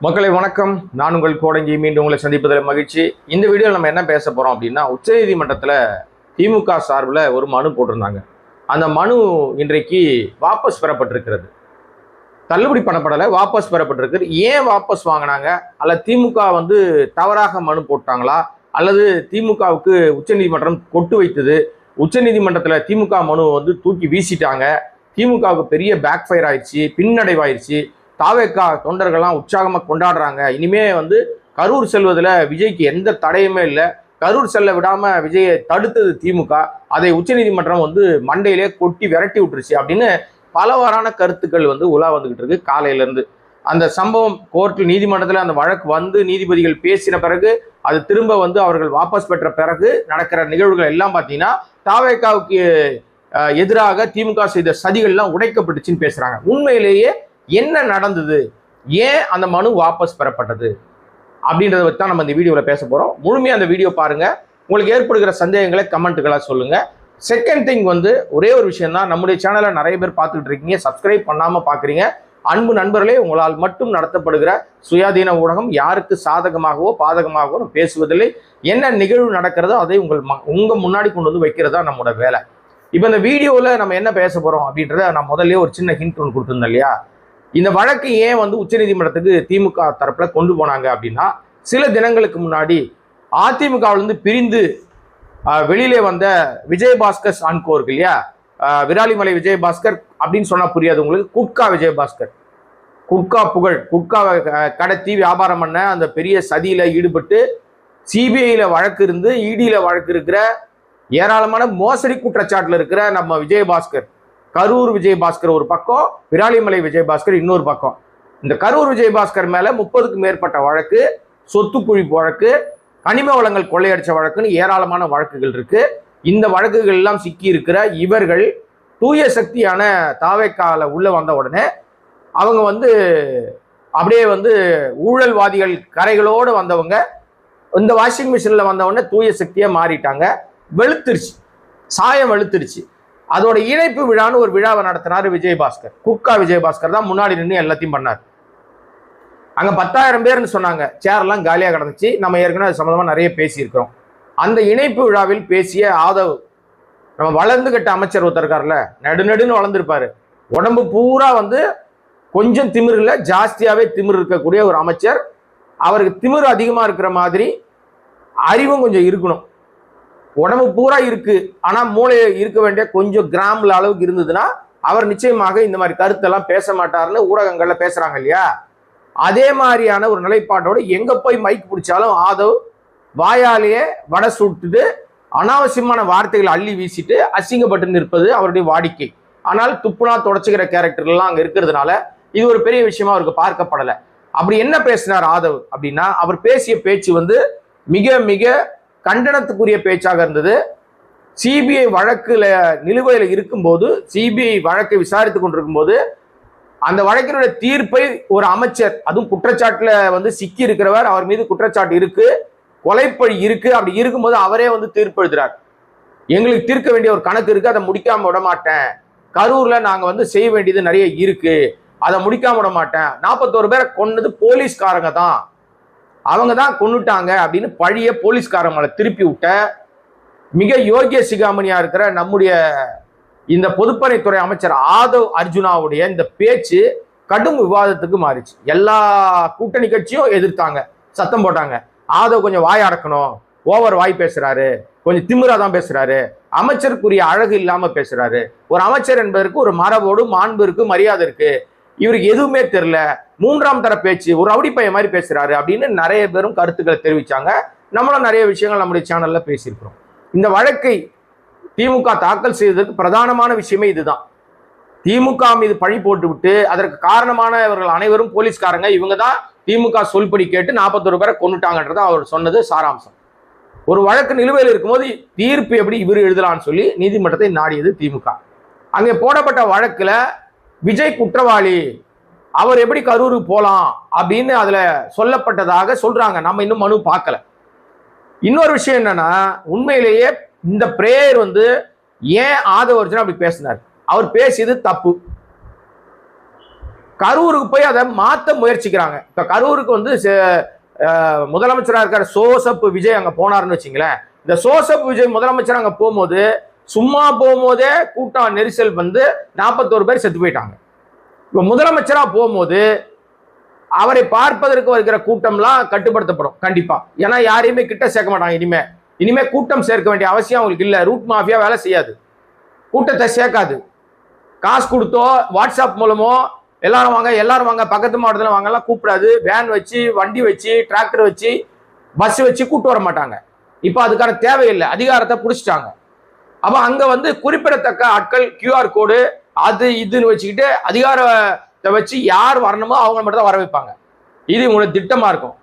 மக்களை வணக்கம். நான் உங்கள் கோடங்கி. மீண்டும் உங்களை சந்திப்பதில் மகிழ்ச்சி. இந்த வீடியோவில் நம்ம என்ன பேச போகிறோம் அப்படின்னா, உச்சநீதிமன்றத்தில் திமுக சார்பில் ஒரு மனு போட்டிருந்தாங்க. அந்த மனு இன்றைக்கு வாபஸ் பெறப்பட்டிருக்கிறது. தள்ளுபடி பண்ணப்படலை, வாபஸ் பெறப்பட்டிருக்கு. ஏன் வாபஸ் வாங்கினாங்க? அல்ல திமுக தவறாக மனு போட்டாங்களா? அல்லது திமுகவுக்கு உச்சநீதிமன்றம் கொட்டு வைத்தது? உச்சநீதிமன்றத்தில் திமுக மனு தூக்கி வீசிட்டாங்க. திமுகவுக்கு பெரிய பேக் ஃபயர் ஆயிடுச்சு, பின்னடைவாயிருச்சு. தாவேக்கா தொண்டர்கள்லாம் உற்சாகமாக கொண்டாடுறாங்க. இனிமே கரூர் செல்வதில் விஜய்க்கு எந்த தடையுமே இல்லை. கரூர் செல்ல விடாமல் விஜயை தடுத்தது திமுக. அதை உச்சநீதிமன்றம் மண்டையிலே கொட்டி விரட்டி விட்டுருச்சு அப்படின்னு பலவாறான கருத்துக்கள் உலா வந்துகிட்டு இருக்கு காலையிலேருந்து. அந்த சம்பவம் கோர்ட்டில் நீதிமன்றத்தில் அந்த வழக்கு நீதிபதிகள் பேசின பிறகு அது திரும்ப அவர்கள் வாபஸ் பெற்ற பிறகு நடக்கிற நிகழ்வுகள் எல்லாம் பார்த்தீங்கன்னா தாவேக்காவுக்கு எதிராக திமுக செய்த சதிகள்லாம் உடைக்கப்பட்டுச்சுன்னு பேசுறாங்க. உண்மையிலேயே என்ன நடந்தது, ஏன் அந்த மனு வாபஸ் பெறப்பட்டது அப்படின்றத பற்றி தான் நம்ம இந்த வீடியோவில் பேச போகிறோம். முழுமையாக அந்த வீடியோ பாருங்க. உங்களுக்கு ஏற்படுகிற சந்தேகங்களை கமெண்ட்டுகளாக சொல்லுங்க. செகண்ட் திங் ஒரே ஒரு விஷயம் தான். நம்முடைய சேனலை நிறைய பேர் பார்த்துக்கிட்டு இருக்கீங்க, சப்ஸ்கிரைப் பண்ணாமல் பார்க்குறீங்க. அன்பு நண்பர்களே, உங்களால் மட்டும் நடத்தப்படுகிற சுயாதீன ஊடகம். யாருக்கு சாதகமாகவோ பாதகமாகவோ பேசுவதில்லை. என்ன நிகழ்வு நடக்கிறதோ அதை உங்கள் முன்னாடி கொண்டு வைக்கிறதா நம்மளோட வேலை. இப்போ இந்த வீடியோவில் நம்ம என்ன பேச போகிறோம் அப்படின்றத நான் முதல்ல ஒரு சின்ன ஹிண்ட் ஒன்று கொடுத்துருந்தேன் இல்லையா? இந்த வழக்கு ஏன் உச்சநீதிமன்றத்துக்கு திமுக தரப்புல கொண்டு போனாங்க அப்படின்னா, சில தினங்களுக்கு முன்னாடி அதிமுகவிலிருந்து பிரிந்து வெளியிலே வந்த விஜயபாஸ்கர் ஆன்கோ இருக்கு இல்லையா? விராலிமலை விஜயபாஸ்கர் அப்படின்னு சொன்னா புரியாது உங்களுக்கு. குட்கா விஜயபாஸ்கர், குட்கா புகழ், குட்காவை கடத்தி வியாபாரம் பண்ண அந்த பெரிய சதியில ஈடுபட்டு சிபிஐல வழக்கு இருந்து இடியில வழக்கு இருக்கிற ஏராளமான மோசடி குற்றச்சாட்டுல இருக்கிற நம்ம விஜயபாஸ்கர், கரூர் விஜயபாஸ்கர் ஒரு பக்கம், விராலிமலை விஜயபாஸ்கர் இன்னொரு பக்கம். இந்த கரூர் விஜயபாஸ்கர் மேல 30க்கும் மேற்பட்ட வழக்கு, சொத்து குழிப்பு வழக்கு, கனிம வளங்கள் கொள்ளையடிச்ச வழக்குன்னு ஏராளமான வழக்குகள் இருக்கு. இந்த வழக்குகள் எல்லாம் சிக்கி இருக்கிற இவர்கள் தூய சக்தியான தாவேக்கால உள்ள வந்த உடனே அவங்க அப்படியே ஊழல்வாதிகள் கரைகளோடு வந்தவங்க இந்த வாஷிங் மிஷின்ல வந்த உடனே தூய சக்தியா மாறிட்டாங்க. வெளுத்துருச்சு, சாயம் வெளுத்துருச்சு. அதோட இணைப்பு விழான்னு ஒரு விழாவை நடத்தினார் விஜயபாஸ்கர். குட்கா விஜயபாஸ்கர் தான் முன்னாடி நின்று எல்லாத்தையும் பண்ணார். அங்க 10,000 பேர்னு சொன்னாங்க. சேர்லாம் காலியா கிடந்துச்சு. நம்ம ஏற்கனவே அது சம்பந்தமா நிறைய பேசியிருக்கிறோம். அந்த இணைப்பு விழாவில் பேசிய ஆதவ், நம்ம வளர்ந்து கட்ட அமைச்சர் ஒருத்தர் இருக்காருல்ல, நடுநடுன்னு வளர்ந்துருப்பாரு, உடம்பு பூரா கொஞ்சம் திமிர் இல்லை, ஜாஸ்தியாவே திமிர் இருக்கக்கூடிய ஒரு அமைச்சர். அவருக்கு திமிர் அதிகமா இருக்கிற மாதிரி அறிவும் கொஞ்சம் இருக்கணும். உடம்பு பூரா இருக்கு, ஆனா மூளை இருக்க வேண்டிய கொஞ்சம் கிராம்ல அளவுக்கு இருந்ததுன்னா அவர் நிச்சயமாக இந்த மாதிரி கருத்தெல்லாம் பேச மாட்டாருன்னு ஊடகங்கள்ல பேசுறாங்க இல்லையா? அதே மாதிரியான ஒரு நிலைப்பாட்டோட எங்க போய் மைக் பிடிச்சாலும் ஆதவ் வாயாலேயே வடை சுட்டுட்டு அனாவசியமான வார்த்தைகளை அள்ளி வீசிட்டு அசிங்கப்பட்டு நிற்பது அவருடைய வாடிக்கை. ஆனால் துப்புனா தொடச்சுக்கிற கேரக்டர்லாம் அங்க இருக்கிறதுனால இது ஒரு பெரிய விஷயமா அவருக்கு பார்க்கப்படலை. அப்படி என்ன பேசினார் ஆதவ் அப்படின்னா, அவர் பேசிய பேச்சு மிக மிக கண்டனத்துக்குரிய பேச்சாக இருந்தது. சிபிஐ வழக்குல நிலுவையில் இருக்கும்போது, சிபிஐ வழக்கை விசாரித்துக் கொண்டிருக்கும் போது அந்த வழக்கினுடைய தீர்ப்பை ஒரு அமைச்சர், அதுவும் குற்றச்சாட்டுல சிக்கி இருக்கிறவர், அவர் மீது குற்றச்சாட்டு இருக்கு, கொலைப்பழி இருக்கு, அப்படி இருக்கும்போது அவரே தீர்ப்பு எழுதுறார். எங்களுக்கு தீர்க்க வேண்டிய ஒரு கணக்கு இருக்கு, அதை முடிக்காம விட மாட்டேன். கரூர்ல நாங்க செய்ய வேண்டியது நிறைய இருக்கு, அதை முடிக்காம விட மாட்டேன். 41 பேரை கொன்னது போலீஸ்காரங்க தான், அவங்க தான் கொன்னுட்டாங்க அப்படின்னு பழிய போலீஸ்காரங்களை திருப்பி விட்ட மிக யோகிய சிகாமணியா இருக்கிற நம்முடைய இந்த பொதுப்பணித்துறை அமைச்சர் ஆதவ் அர்ஜுனாவுடைய இந்த பேச்சு கடும் விவாதத்துக்கு மாறிச்சு. எல்லா கூட்டணி கட்சியும் எதிர்த்தாங்க, சத்தம் போட்டாங்க. ஆதவ் கொஞ்சம் வாய் அடக்கணும், ஓவர் வாய் பேசுறாரு, கொஞ்சம் திமிரா தான் பேசுறாரு, அமைச்சருக்குரிய அழகு இல்லாம பேசுறாரு. ஒரு அமைச்சர் என்பதற்கு ஒரு மரபோடு மாண்பு இருக்கு, மரியாதை இருக்கு, இவருக்கு எதுவுமே தெரியல, 3ஆம் தர பேச்சு, ஒரு ரவுடி பையன் மாதிரி பேசுறாரு அப்படின்னு நிறைய பேரும் கருத்துக்களை தெரிவிச்சாங்க. நம்மளும் நிறைய விஷயங்கள் நம்முடைய சேனல்ல பேசியிருக்கிறோம். இந்த வழக்கை திமுக தாக்கல் செய்வதற்கு பிரதானமான விஷயமே இதுதான். திமுக மீது பழி போட்டு விட்டு அதற்கு காரணமானவர்கள் அனைவரும் போலீஸ்காரங்க, இவங்க தான் திமுக சொல்படி கேட்டு 41 பேரை கொண்டுட்டாங்கன்றத அவர் சொன்னது சாராம்சம். ஒரு வழக்கு நிலுவையில் இருக்கும்போது தீர்ப்பு எப்படி இவர் எழுதலான்னு சொல்லி நீதிமன்றத்தை நாடியது திமுக. அங்கே போடப்பட்ட வழக்குல விஜய் குற்றவாளி, அவர் எப்படி கரூருக்கு போலாம் அப்படின்னு அதுல சொல்லப்பட்டதாக சொல்றாங்க. நம்ம இன்னும் மனு பார்க்கல. இன்னொரு விஷயம் என்னன்னா, உண்மையிலேயே இந்த பிரேயர் ஏன் ஆதவ அர்ஜுனா அப்படி பேசினார்? அவர் பேசியது தப்பு. கரூருக்கு போய் அதை மாற்ற முயற்சிக்கிறாங்க. இப்ப கரூருக்கு வந்து முதலமைச்சராக இருக்கிற சோசப் விஜய் அங்க போனாருன்னு வச்சுங்களேன். இந்த சோசப் விஜய் முதலமைச்சர் அங்க போகும்போது சும்மா போகும்போதே கூட்டம் நெரிசல் வந்து 41 பேர் செத்து போயிட்டாங்க. இப்ப முதலமைச்சரா போகும்போது அவரை பார்ப்பதற்கு வருகிற கூட்டம்லாம் கட்டுப்படுத்தப்படும் கண்டிப்பா. ஏன்னா யாரையுமே கிட்ட சேர்க்க மாட்டாங்க. இனிமே கூட்டம் சேர்க்க வேண்டிய அவசியம் அவங்களுக்கு இல்லை. ரூட் மாஃபியா வேலை செய்யாது, கூட்டத்தை சேர்க்காது. காசு கொடுத்தோ வாட்ஸ்அப் மூலமோ எல்லாரும் வாங்க பக்கத்து மாவட்டத்தில் வாங்கலாம் கூப்பிடாது. வேன் வச்சு, வண்டி வச்சு, டிராக்டர் வச்சு, பஸ் வச்சு கூட்டு வர மாட்டாங்க. இப்போ அதுக்கான தேவையில்லை, அதிகாரத்தை பிடிச்சிட்டாங்க. அப்போ அங்க வந்து குறிப்பிடத்தக்க ஆட்கள் QR கோடு அது இதுன்னு வச்சுக்கிட்டு அதிகாரத்தை வச்சு யார் வரணுமோ அவங்க மட்டும் தான் வர வைப்பாங்க. இது உங்களுக்கு திட்டமா இருக்கும்.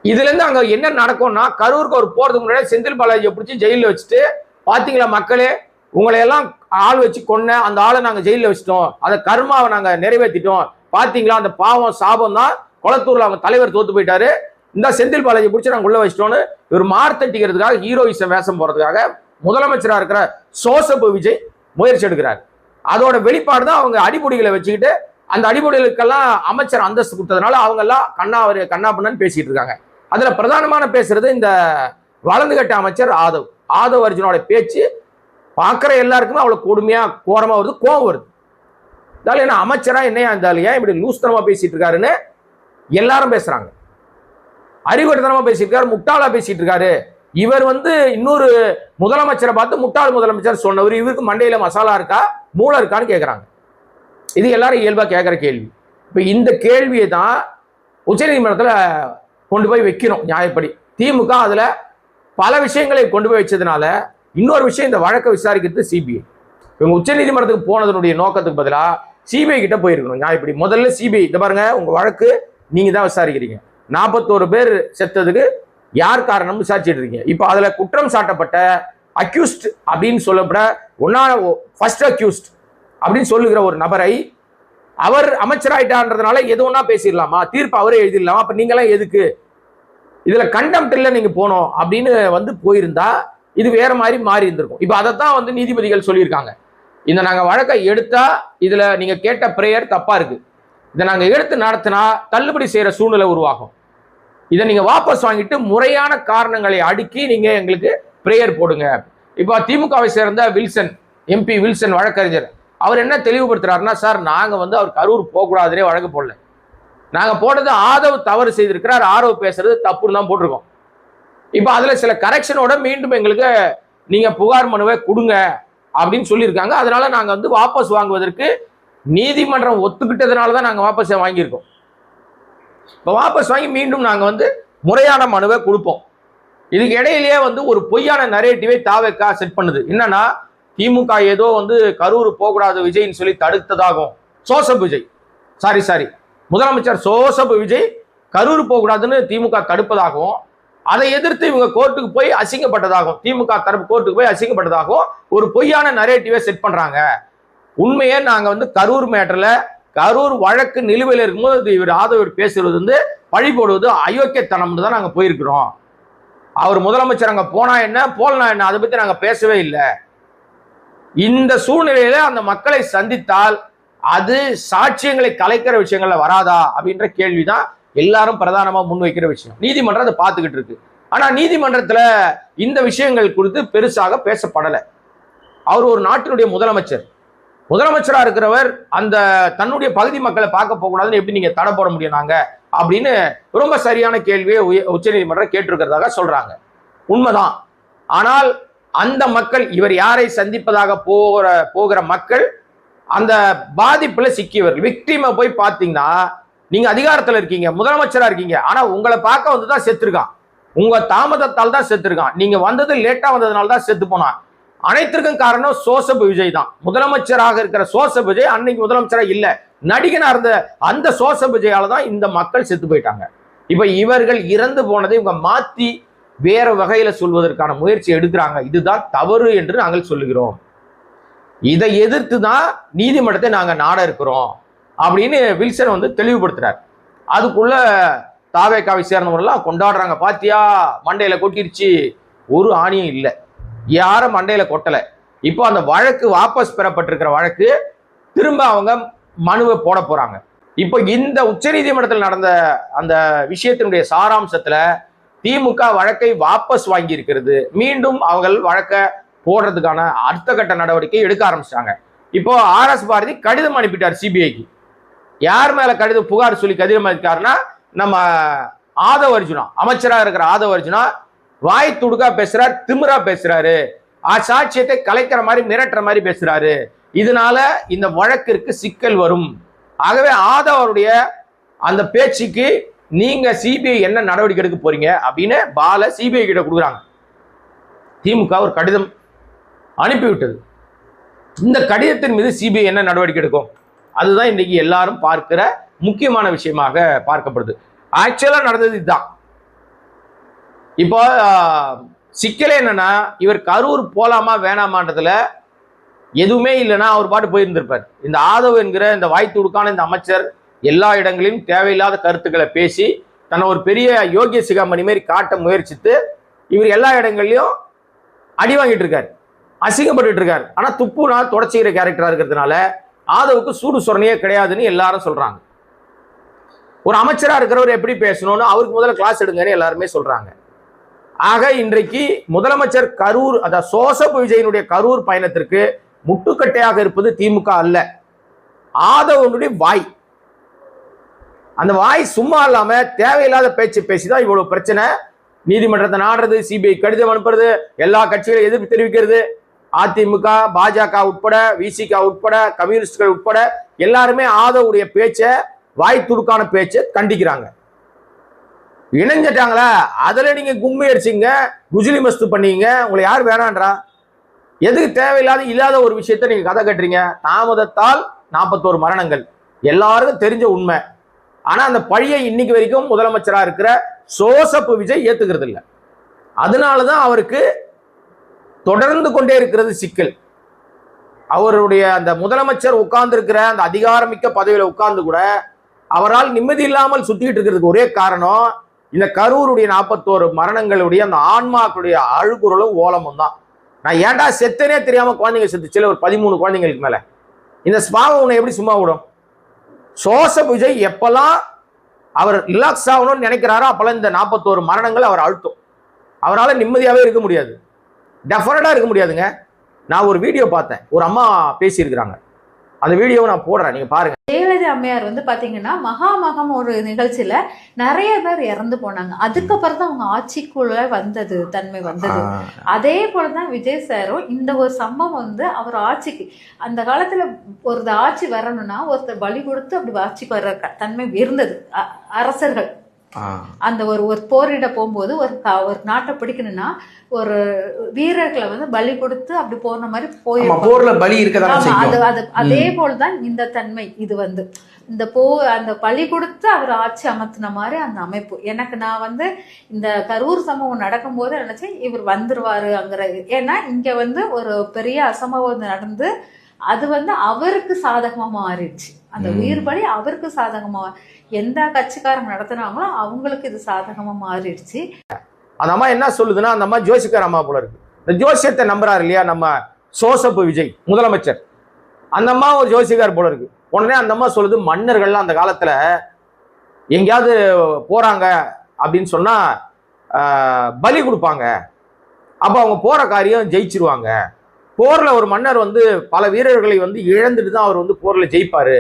இதுல இருந்து அங்க என்ன நடக்கும்னா, கரூருக்கு ஒரு போறதுக்கு முன்னாடி செந்தில் பாலாஜியை பிடிச்சி ஜெயிலில் வச்சுட்டு, பாத்தீங்களா மக்களே, உங்களை எல்லாம் ஆள் வச்சு கொன்ன அந்த ஆளை நாங்க ஜெயிலில் வச்சிட்டோம், அதை கர்மாவை நாங்க நிறைவேற்றிட்டோம், பாத்தீங்களா அந்த பாவம் சாபம் தான், கொளத்தூர்ல அவங்க தலைவர் தோத்து போயிட்டாரு, இந்த செந்தில் பாலாஜி பிடிச்சி நாங்க உள்ள வச்சிட்டோம்னு ஒரு மார்த்தட்டிக்கிறதுக்காக ஹீரோயிசம் வேஷம் போறதுக்காக முதலமைச்சராக இருக்கிற சோசப் விஜய் முயற்சி எடுக்கிறார். அதோட வெளிப்பாடு தான் அவங்க அடிப்பொடிகளை வச்சுக்கிட்டு, அந்த அடிப்பொடிகளுக்கெல்லாம் அமைச்சர் அந்தஸ்து கொடுத்ததுனால அவங்க எல்லாம் கண்ணா பண்ணன்னு பேசிட்டு இருக்காங்க. அதுல பிரதானமான பேசுறது இந்த வளர்ந்து கட்ட அமைச்சர் ஆதவ் அர்ஜுனோட பேச்சு பார்க்குற எல்லாருக்குமே அவ்வளோ கொடுமையா கோரமா வருது, கோவம் வருது. அதால என்ன அமைச்சரா என்னையா இருந்தாலும் ஏன் இப்படி லூஸ்தனமா பேசிட்டு இருக்காருன்னு எல்லாரும் பேசுறாங்க. அறிவுறுத்தனமா பேசிட்டு இருக்காரு, முட்டாளா பேசிட்டு இருக்காரு. இவர் வந்து இன்னொரு முதலமைச்சரை பார்த்து முட்டாள் முதலமைச்சர் சொன்னவர், இவருக்கு மண்டையில மசாலா இருக்கா மூளை இருக்கான்னு கேட்கறாங்க. இது எல்லாரும் இயல்பா கேட்கிற கேள்வி. இப்ப இந்த கேள்வியை தான் உச்சநீதிமன்றத்தில் கொண்டு போய் வைக்கணும். நியாயப்படி திமுக அதுல பல விஷயங்களை கொண்டு போய் வச்சதுனால இன்னொரு விஷயம், இந்த வழக்கை விசாரிக்கிறது சிபிஐ. இவங்க உச்சநீதிமன்றத்துக்கு போனதனுடைய நோக்கத்துக்கு பதிலாக சிபிஐ கிட்ட போயிருக்கணும். நியாயப்படி முதல்ல சிபிஐ இந்த பாருங்க, உங்க வழக்கு நீங்க தான் விசாரிக்கிறீங்க, 41 பேர் செத்ததுக்கு யார் காரணம் விசாரிச்சுட்டு இருக்கீங்க. இப்போ அதுல குற்றம் சாட்டப்பட்ட அக்யூஸ்ட் அப்படின்னு சொல்லப்பட ஃபர்ஸ்ட் அக்யூஸ்ட் அப்படின்னு சொல்லுகிற ஒரு நபரை அவர் அமைச்சராயிட்டான்றதுனால எது ஒன்னா பேசிடலாமா, தீர்ப்பு அவரே எழுதிடலாமா, அப்ப நீங்களாம் எதுக்கு இதுல கண்டெம்ட்ல நீங்க போனோம் அப்படின்னு வந்து போயிருந்தா இது வேற மாதிரி மாறி இருந்திருக்கும். இப்ப அதைத்தான் வந்து நீதிபதிகள் சொல்லியிருக்காங்க. இந்த நாங்க வழக்கை எடுத்தா இதுல நீங்க கேட்ட பிரேயர் தப்பா இருக்கு, இதை நாங்க எடுத்து நடத்தினா தள்ளுபடி செய்யற சூழ்நிலை உருவாகும், இதை நீங்க வாபஸ் வாங்கிட்டு முறையான காரணங்களை அடுக்கி நீங்க எங்களுக்கு பிரேயர் போடுங்க. இப்போ திமுகவை சேர்ந்த வில்சன் MP வில்சன் வழக்கறிஞர் அவர் என்ன தெளிவுபடுத்துறாருன்னா, சார் நாங்க வந்து அவர் கரூர் போகக்கூடாதுனே வழக்கு போடல, நாங்க போட்டது ஆதவ் தவறு செய்திருக்கிறார், ஆரவ் பேசுறது தப்புன்னு தான் போட்டிருக்கோம். இப்போ அதுல சில கரெக்ஷனோட மீண்டும் எங்களுக்கு நீங்க புகார் மனுவை கொடுங்க அப்படின்னு சொல்லியிருக்காங்க. அதனால நாங்க வந்து வாபஸ் வாங்குவதற்கு நீதிமன்றம் ஒத்துக்கிட்டதுனால தான் நாங்க வாபஸ் வாங்கியிருக்கோம். இப்போ வாபஸ் வாங்கி மீண்டும் நாங்க வந்து முறையான மனுவை கொடுப்போம். இதுக்கு இடையிலேயே வந்து ஒரு பொய்யான நரேட்டிவை தாவேக்கா செட் பண்ணுது. என்னன்னா, திமுக ஏதோ வந்து கரூர் போகக்கூடாது விஜய்ன்னு சொல்லி தடுத்ததாகும். சோசப் விஜய் சாரி முதலமைச்சர் சோசப் விஜய் கரூர் போகக்கூடாதுன்னு திமுக தடுப்பதாகவும், அதை எதிர்த்து இவங்க கோர்ட்டுக்கு போய் அசிங்கப்பட்டதாகும், திமுக தரப்பு கோர்ட்டுக்கு போய் அசிங்கப்பட்டதாகவும் ஒரு பொய்யான நரேட்டிவை செட் பண்றாங்க. உண்மையே நாங்க வந்து கரூர் மேட்டர்ல கரூர் வழக்கு நிலுவையில் இருக்கும்போது இவர் ஆதவர் பேசுறது வந்து பழி போடுவது அயோக்கியத்தனம்னு தான் நாங்க போயிருக்கிறோம். அவர் முதலமைச்சர் அங்க போனா என்ன போலனா என்ன அதை பத்தி நாங்க பேசவே இல்லை. இந்த சூழ்நிலையில அந்த மக்களை சந்தித்தால் அது சாட்சியங்களை கலைக்கிற விஷயங்கள்ல வராதா அப்படின்ற கேள்விதான் எல்லாரும் பிரதானமா முன்வைக்கிற விஷயம். நீதிமன்றம் அதை பார்த்துக்கிட்டு இருக்கு. ஆனா நீதிமன்றத்துல இந்த விஷயங்கள் குறித்து பெருசாக பேசப்படலை. அவர் ஒரு நாட்டினுடைய முதலமைச்சரா இருக்கிறவர் அந்த தன்னுடைய பகுதி மக்களை பார்க்க போகக்கூடாதுன்னு எப்படி நீங்க தடை போட முடியும் நாங்க அப்படின்னு ரொம்ப சரியான கேள்வியை உச்சநீதிமன்றம் கேட்டிருக்கிறதாக சொல்றாங்க. உண்மைதான். ஆனால் அந்த மக்கள், இவர் யாரை சந்திப்பதாக போகிற மக்கள் அந்த பாதிப்புல சிக்கியவர்கள், விக்டிமை போய் பார்த்தீங்கன்னா, நீங்க அதிகாரத்துல இருக்கீங்க, முதலமைச்சரா இருக்கீங்க, ஆனா உங்களை பார்க்க வந்துதான் செத்துருக்கான், உங்க தாமதத்தால் தான் செத்துருக்கான், நீங்க வந்தது லேட்டா வந்ததுனால தான் செத்து போனான். அனைத்திற்கும் காரணம் சோசப் விஜய் தான். முதலமைச்சராக இருக்கிற சோசப் விஜய் அன்னைக்கு முதலமைச்சரா இல்ல, நடிகனா இருந்த அந்த சோசப் விஜயால தான் இந்த மக்கள் செத்து போயிட்டாங்க. இப்ப இவர்கள் இறந்து போனதை இவங்க மாத்தி வேற வகையில சொல்வதற்கான முயற்சி எடுக்கிறாங்க. இதுதான் தவறு என்று நாங்கள் சொல்லுகிறோம். இதை எதிர்த்து தான் நீதிமன்றத்தை நாங்க நாட இருக்கிறோம் அப்படின்னு வில்சன் வந்து தெளிவுபடுத்துறாரு. அதுக்குள்ள தாவேக்காவை சேர்ந்தவங்கெல்லாம் கொண்டாடுறாங்க, பாத்தியா மண்டையில கொட்டிருச்சு, ஒரு ஆணியும் இல்லை, யாரும் மண்டையில கொட்டலை. இப்போ அந்த வழக்கு வாபஸ் பெறப்பட்டிருக்கிற வழக்கு திரும்ப அவங்க மனுவை போட போறாங்க. இப்போ இந்த உச்சநீதிமன்றத்தில் நடந்த அந்த விஷயத்தினுடைய சாராம்சத்துல திமுக வழக்கை வாபஸ் வாங்கி இருக்கிறது. மீண்டும் அவர்கள் வழக்கை போடுறதுக்கான அடுத்த கட்ட நடவடிக்கை எடுக்க ஆரம்பிச்சிட்டாங்க. இப்போ RS பாரதி கடிதம் அனுப்பிட்டார் சிபிஐக்கு. யார் மேல கடிதம் புகார் சொல்லி கடிதம் அனுப்பிட்டாருன்னா நம்ம ஆதவ அர்ஜுனா, அமைச்சராக இருக்கிற ஆதவ அர்ஜுனா வாய் துடுக்கா பேசுறாரு, திமிரா பேசுறாரு, சாட்சியத்தை கலைக்கிற மாதிரி மிரட்டுற மாதிரி பேசுறாரு. இதனால இந்த வழக்கிற்கு சிக்கல் வரும். ஆகவே ஆதவருடைய அந்த பேச்சுக்கு நீங்க சிபிஐ என்ன நடவடிக்கை எடுக்க போறீங்க அப்படின்னு பால சிபிஐ கிட்ட கொடுக்குறாங்க. திமுக ஒரு கடிதம் அனுப்பிவிட்டது. இந்த கடிதத்தின் மீது சிபிஐ என்ன நடவடிக்கை எடுக்கும்? அதுதான் இன்னைக்கு எல்லாரும் பார்க்கிற முக்கியமான விஷயமாக பார்க்கப்படுது. ஆக்சுவலா நடந்தது இதுதான். இப்போ சிக்கலே என்னன்னா, இவர் கரூர் போலாமா வேணாமான்றதுல எதுவுமே இல்லைன்னா அவர் பாட்டு போயிருந்திருப்பார். இந்த ஆதவ் என்கிற இந்த வாய்த்துடுக்கான இந்த அமைச்சர் எல்லா இடங்களிலும் தேவையில்லாத கருத்துக்களை பேசி தன்னை ஒரு பெரிய யோகிய சிகாமணி மாதிரி காட்ட முயற்சித்து இவர் எல்லா இடங்கள்லையும் அடி வாங்கிட்டு இருக்காரு, அசிங்கப்பட்டு இருக்காரு. ஆனா துப்புனா தொடச்சிக்கிற கேரக்டரா இருக்கிறதுனால ஆதவுக்கு சூடு சொரணையே கிடையாதுன்னு எல்லாரும் சொல்றாங்க. ஒரு அமைச்சரா இருக்கிறவர் எப்படி பேசணும்னு அவருக்கு முதல்ல கிளாஸ் எடுங்கன்னு எல்லாருமே சொல்றாங்க. ஆக இன்றைக்கு முதலமைச்சர் கரூர், அதாவது ஜோசப் விஜயனுடைய கரூர் பயணத்திற்கு முட்டுக்கட்டையாக இருப்பது திமுக அல்ல, ஆதவனுடைய வாய். அந்த வாய் சும்மா இல்லாம தேவையில்லாத பேச்சு பேசிதான் இவ்வளவு பிரச்சனை. நீதிமன்றத்தை நாடுறது, சிபிஐ கடிதம் அனுப்புறது, எல்லா கட்சிகளையும் எதிர்ப்பு தெரிவிக்கிறது, அதிமுக, பாஜக உட்பட, விசிக உட்பட, கம்யூனிஸ்டுகள் உட்பட எல்லாருமே ஆதவுடைய பேச்சை, வாய் துடுக்கான பேச்சை கண்டிக்கிறாங்க. இணைஞ்சிட்டாங்களா, அதுல நீங்க கும்மி அடிச்சிங்க, குஜிலி மஸ்து பண்ணீங்க, உங்களை யார் வேணான்றா? எதுக்கு தேவையில்லாத இல்லாத ஒரு விஷயத்த நீங்க கதை கட்டுறீங்க? தாமதத்தால் 41 மரணங்கள் எல்லாருக்கும் தெரிஞ்ச உண்மை. ஆனா அந்த பழியை இன்னைக்கு வரைக்கும் முதலமைச்சரா இருக்கிற ஜோசப் விஜய் ஏத்துக்கிறது இல்லை. அதனாலதான் அவருக்கு தொடர்ந்து கொண்டே இருக்கிறது சிக்கல். அவருடைய அந்த முதலமைச்சர் உட்கார்ந்து இருக்கிற அந்த அதிகாரமிக்க பதவியில உட்கார்ந்து கூட அவரால் நிம்மதி இல்லாமல் சுத்திட்டு இருக்கிறதுக்கு ஒரே காரணம் இந்த கரூருடைய 41 மரணங்களுடைய அந்த ஆன்மாக்களுடைய அழுகுறலும் ஓலமும் தான். நான் ஏன்டா செத்தனே தெரியாம குழந்தைங்க செத்துச்சுல, ஒரு 13 குழந்தைங்களுக்கு மேல. இந்த ஸ்பாவம் உன்னை எப்படி சும்மா விடும்? ஜோசப் விஜய் எப்பெல்லாம் அவர் ரிலாக்ஸ் ஆகணும்னு நினைக்கிறாரோ அப்பெல்லாம் இந்த 41 மரணங்கள் அவர் அழுத்தும். அவரால் நிம்மதியாவே இருக்க முடியாது, டெஃபனட்டா இருக்க முடியாதுங்க. நான் ஒரு வீடியோ பார்த்தேன், ஒரு அம்மா பேசியிருக்கிறாங்க. அந்த வீடியோவை நான் போடுறேன், நீங்க பாருங்க. ஜெயலலிதா அம்மையார் வந்து பாத்தீங்கன்னா மகாமகம் ஒரு நிகழ்ச்சியில நிறைய பேர் இறந்து போனாங்க. அதுக்கப்புறம் தான் அவங்க ஆட்சிக்குள்ள வந்தது தன்மை வந்தது. அதே போலதான் விஜய் சாரும் இந்த ஒரு சம்பவம் வந்து அவர் ஆட்சிக்கு, அந்த காலத்துல ஒரு ஆட்சி வரணும்னா ஒருத்தர் பலி கொடுத்து அப்படி ஆட்சிக்கு வர்ற தன்மை இருந்தது. அரசர்கள் அந்த ஒரு போரிட போகும்போது ஒரு நாட்டை பிடிக்கணும்னா ஒரு வீரர்களை வந்து பலி கொடுத்து அப்படி போன மாதிரி போர்ல பலி இருக்கதான். அதே போலதான் இந்த தன்மை. இது வந்து இந்த அந்த பலி கொடுத்து அவர் ஆட்சி அமர்த்தின மாதிரி அந்த அமைப்பு. எனக்கு நான் வந்து இந்த கரூர் சம்பவம் நடக்கும் போது நினைச்சேன் இவர் வந்துருவாரு அங்கிற. ஏன்னா இங்க வந்து ஒரு பெரிய அசம்பவம் நடந்து அது வந்து அவருக்கு சாதகமா மாறிடுச்சு. அந்த உயிர் பலி அவருக்கு சாதகமா, எந்த கட்சிக்காரங்க நடத்தினாங்களோ அவங்களுக்கு இது சாதகமா மாறிடுச்சு. அந்த அம்மா என்ன சொல்லுதுன்னா, அந்த அம்மா ஜோசிக்கார அம்மா போல இருக்கு. இந்த ஜோசியத்தை நம்புறாரு இல்லையா நம்ம ஜோசப் விஜய் முதலமைச்சர், அந்த அம்மா ஒரு ஜோசிக்கார் போல இருக்கு. உடனே அந்த அம்மா சொல்லுது, மன்னர்கள்லாம் அந்த காலத்துல எங்கேயாவது போறாங்க அப்படின்னு சொன்னா பலி கொடுப்பாங்க, அப்ப அவங்க போற காரியம் ஜெயிச்சிருவாங்க. போர்ல ஒரு மன்னர் வந்து பல வீரர்களை வந்து இழந்துட்டு தான் அவர் வந்து போர்ல ஜெயிப்பாரு.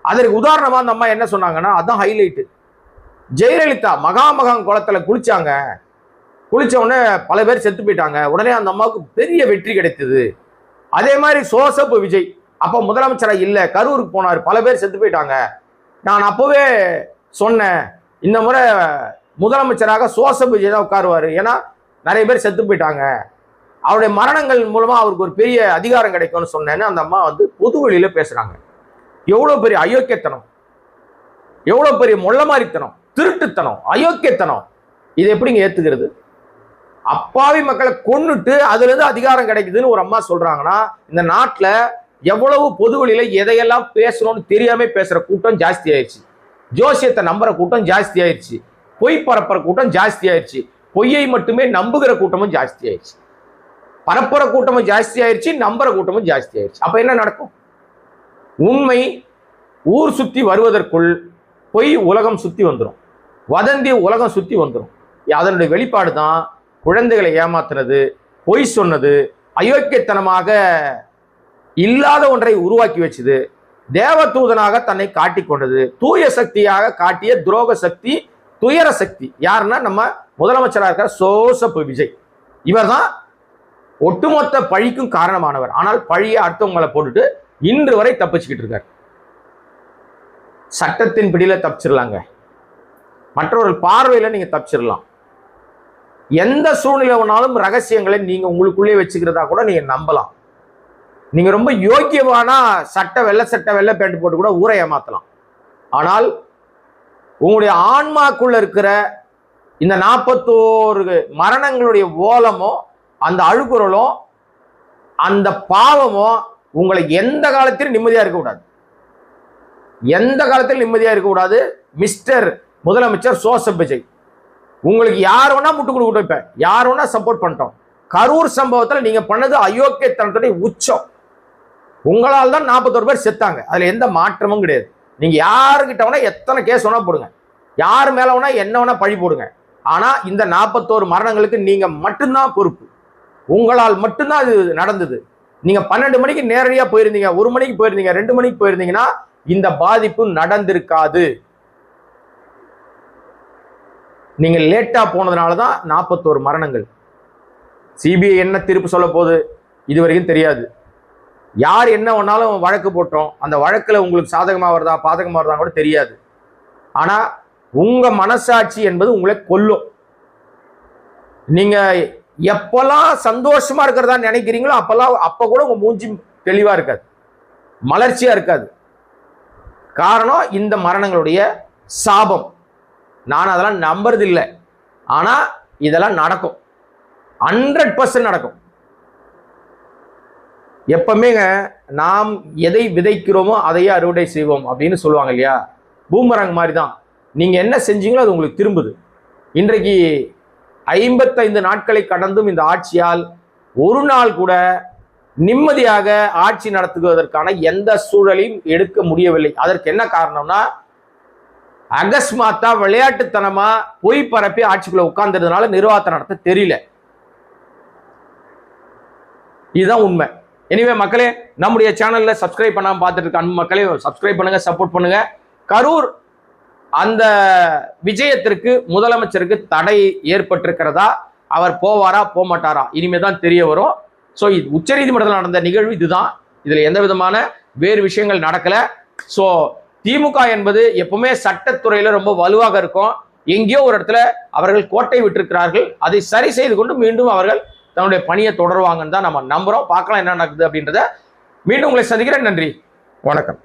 அதற்கு உதாரணமா அந்த அம்மா என்ன சொன்னாங்கன்னா, அதான் ஹைலைட். ஜெயலலிதா மகாமகம் குளத்துல குளிச்சாங்க, குளிச்ச உடனே பல பேர் செத்து போயிட்டாங்க, உடனே அந்த அம்மாவுக்கு பெரிய வெற்றி கிடைத்தது. அதே மாதிரி ஜோசப் விஜய் அப்ப முதலமைச்சரா இல்ல, கரூருக்கு போனார், பல பேர் செத்து போயிட்டாங்க. நான் அப்பவே சொன்னேன், இந்த முறை முதலமைச்சராக ஜோசப் விஜய் தான் உட்காருவாரு, ஏன்னா நிறைய பேர் செத்து போயிட்டாங்க, அவருடைய மரணங்கள் மூலமா அவருக்கு ஒரு பெரிய அதிகாரம் கிடைக்கும்னு சொன்னேன்னு அந்த அம்மா வந்து பொது வழியில பேசுறாங்க. எவ்வளவு பெரிய அயோக்கியத்தனம், எவ்வளவு பெரிய மொள்ளமாரித்தனம், திருட்டுத்தனம், அயோக்கியத்தனம். இது எப்படிங்க ஏத்துக்கிறது? அப்பாவி மக்களை கொன்னுட்டு அதுல இருந்து அதிகாரம் கிடைக்குதுன்னு ஒரு அம்மா சொல்றாங்கன்னா, இந்த நாட்டுல எவ்வளவு பொது வழியில எதையெல்லாம் பேசணும்னு தெரியாம பேசுற கூட்டம் ஜாஸ்தி ஆயிடுச்சு. ஜோசியத்தை நம்புற கூட்டம் ஜாஸ்தி ஆயிடுச்சு. பொய் பரப்புற கூட்டம் ஜாஸ்தி ஆயிடுச்சு. பொய்யை மட்டுமே நம்புகிற கூட்டமும் ஜாஸ்தி ஆயிடுச்சு. பரப்புற கூட்டமும் ஜாஸ்தி ஆயிடுச்சு, நம்புற கூட்டமும் ஜாஸ்தி ஆயிடுச்சு. அப்ப என்ன நடக்கும்? உண்மை ஊர் சுற்றி வருவதற்குள் பொய் உலகம் சுற்றி வந்துடும், வதந்தி உலகம் சுற்றி வந்துடும். அதனுடைய வெளிப்பாடு தான் குழந்தைகளை ஏமாத்துறது, பொய் சொன்னது, அயோக்கியத்தனமாக இல்லாத ஒன்றை உருவாக்கி வச்சது, தேவதூதனாக தன்னை காட்டிக் கொண்டது, தூய சக்தியாக காட்டிய துரோக சக்தி, துயர சக்தி. யாருன்னா நம்ம முதலமைச்சராக இருக்கிற ஜோசப் விஜய். இவர் தான் ஒட்டுமொத்த பழிக்கும் காரணமானவர். ஆனால் பழியை அடுத்தவங்களை போட்டுட்டு இன்று வரை தப்பிச்சுக்கிட்டு இருக்கார். சட்டத்தின் பிடியில தப்பிச்சிடலாங்க, மற்றவர்கள் பார்வையில நீங்க தப்பிச்சிடலாம். எந்த சூழ்நிலை வேணாலும் ரகசியங்களை நீங்க உங்களுக்குள்ளே வச்சுக்கிறதா கூட நீங்க நம்பலாம். நீங்க ரொம்ப யோக்கியமானா வெள்ளை சட்டை வெள்ளை பேண்ட் போட்டு கூட ஊரை ஏமாத்தலாம். ஆனால் உங்களுடைய ஆன்மாக்குள்ள இருக்கிற இந்த 41 மரணங்களுடைய ஓலமோ, அந்த அழுகுறலோ, அந்த பாவமோ உங்களை எந்த காலத்திலும் நிம்மதியா இருக்கக்கூடாது. எந்த காலத்திலும் நிம்மதியா இருக்கக்கூடாது. மிஸ்டர் முதலமைச்சர் ஜோசப் விஜய், உங்களுக்கு யார் வேணா முட்டு கொடுக்கட்டும், இப்ப யார் வேணா சப்போர்ட் பண்ணிட்டோம். கரூர் சம்பவத்தில் நீங்க பண்ணது அயோக்கியத்தனத்துடைய உச்சம். உங்களால் தான் 41 பேர் செத்தாங்க, அதுல எந்த மாற்றமும் கிடையாது. நீங்க யாருக்கிட்ட வேணா எத்தனை கேஸ் வேணா போடுங்க, யார் மேல வேணா என்ன வேணா பழி போடுங்க. ஆனா இந்த 41 மரணங்களுக்கு நீங்க மட்டும்தான் பொறுப்பு. உங்களால் மட்டும்தான் அது நடந்தது. நீங்க 12 மணிக்கு நேரடியா போயிருந்தீங்க, 1 மணிக்கு போயிருந்தீங்க, 2 மணிக்கு போயிருந்தீங்கன்னா இந்த பாதிப்பு நடந்திருக்காது. நீங்க லேட்டா போனதுனாலதான் 41 மரணங்கள். சிபிஐ என்ன தீர்ப்பு சொல்ல போகுது இது வரைக்கும் தெரியாது. யார் என்ன வேணாலும் வழக்கு போட்டோம், அந்த வழக்குல உங்களுக்கு சாதகமா வருதா பாதகமா வருதா கூட தெரியாது. ஆனா உங்க மனசாட்சி என்பது உங்களை கொல்லும். நீங்க எப்பெல்லாம் சந்தோஷமா இருக்கிறதா நினைக்கிறீங்களோ அப்ப கூட உங்க மூஞ்சி தெளிவா இருக்காது, மலர்ச்சியா இருக்காது. காரணம் இந்த மரணங்களுடைய சாபம். நான் அதெல்லாம் நம்புறது இல்லை, ஆனா இதெல்லாம் நடக்கும், 100% நடக்கும். எப்பவுமேங்க நாம் எதை விதைக்கிறோமோ அதையே அறுவடை செய்வோம் அப்படின்னு சொல்லுவாங்க இல்லையா? பூமரங் மாதிரி தான். நீங்க என்ன செஞ்சீங்களோ அது உங்களுக்கு திரும்புது. இன்றைக்கு 55 நாட்களை கடந்தும் இந்த ஆட்சியால் ஒரு நாள் கூட நிம்மதியாக ஆட்சி நடத்துவதற்கான எந்த சூழலையும் எடுக்க முடியவில்லை. அதற்கு என்ன காரணம்னா, அகஸ்மாத்தா விளையாட்டுத்தனமா பொய் பரப்பி ஆட்சிக்குள்ள உட்கார்ந்ததுனால நிர்வாகத்தை நடத்த தெரியல. இதுதான் உண்மை. எனிவே மக்களே, நம்முடைய சேனல்ல சப்ஸ்கிரைப் பண்ணாம பார்த்துட்டு இருக்க அன்பு மக்களே, சப்ஸ்கிரைப் பண்ணுங்க, சப்போர்ட் பண்ணுங்க. கரூர் அந்த விஜயத்திற்கு முதலமைச்சருக்கு தடை ஏற்பட்டிருக்கிறதா, அவர் போவாரா போக மாட்டாரா இனிமே தான் தெரிய வரும். ஸோ இது உச்சநீதிமன்றத்தில் நடந்த நிகழ்வு இதுதான். இதுல எந்த விதமான வேறு விஷயங்கள் நடக்கல. ஸோ திமுக என்பது எப்பவுமே சட்டத்துறையில ரொம்ப வலுவாக இருக்கும். எங்கேயோ ஒரு இடத்துல அவர்கள் கோட்டை விட்டிருக்கிறார்கள். அதை சரி செய்து கொண்டு மீண்டும் அவர்கள் தன்னுடைய பணியை தொடருவாங்கன்னு தான் நம்ம நம்புறோம். பார்க்கலாம் என்ன நடக்குது அப்படின்றத. மீண்டும் உங்களை சந்திக்கிறேன். நன்றி, வணக்கம்.